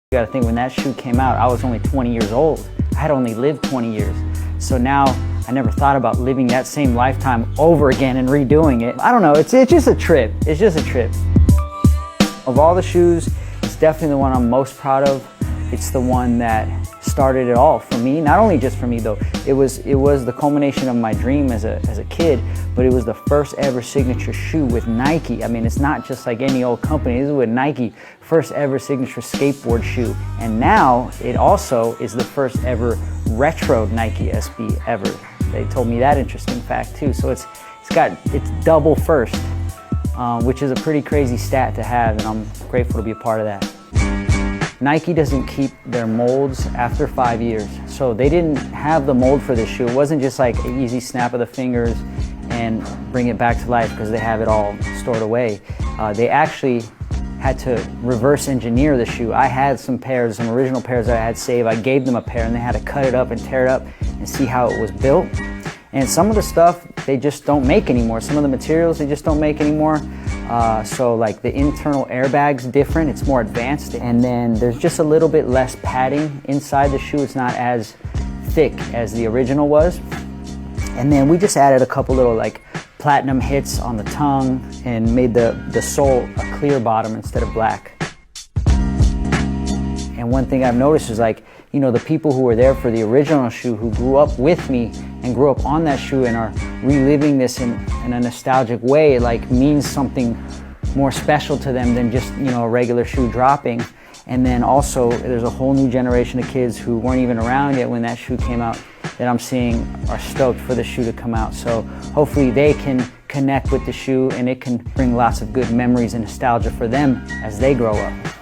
You gotta think, when that shoe came out, I was only 20 years old. I had only lived 20 years. So now I never thought about living that same lifetime over again and redoing it. I don't know, it's just a trip. It's just a trip. Of all the shoes, it's definitely the one I'm most proud of. It's the one that started it all for me. Not only just for me though, it was the culmination of my dream as a kid, but it was the first ever signature shoe with Nike. I mean, it's not just like any old company. This is with Nike, first ever signature skateboard shoe. And now it also is the first ever retro Nike SB ever. They told me that interesting fact too. So it's double first, which is a pretty crazy stat to have, and I'm grateful to be a part of that. Nike doesn't keep their molds after 5 years. So they didn't have the mold for this shoe. It wasn't just like an easy snap of the fingers and bring it back to life because they have it all stored away. They actually had to reverse engineer the shoe. I had some original pairs that I had saved. I gave them a pair and they had to cut it up and tear it up and see how it was built. And some of the stuff they just don't make anymore. Some of the materials they just don't make anymore. So like the internal airbag's different, it's more advanced. And then there's just a little bit less padding inside the shoe. It's not as thick as the original was. And then we just added a couple little like platinum hits on the tongue and made the sole a clear bottom instead of black. And one thing I've noticed is like, you know, the people who were there for the original shoe, who grew up with me and grew up on that shoe and are reliving this in a nostalgic way, it like means something more special to them than just, you know, a regular shoe dropping. And then also there's a whole new generation of kids who weren't even around yet when that shoe came out that I'm seeing are stoked for the shoe to come out. So hopefully they can connect with the shoe and it can bring lots of good memories and nostalgia for them as they grow up.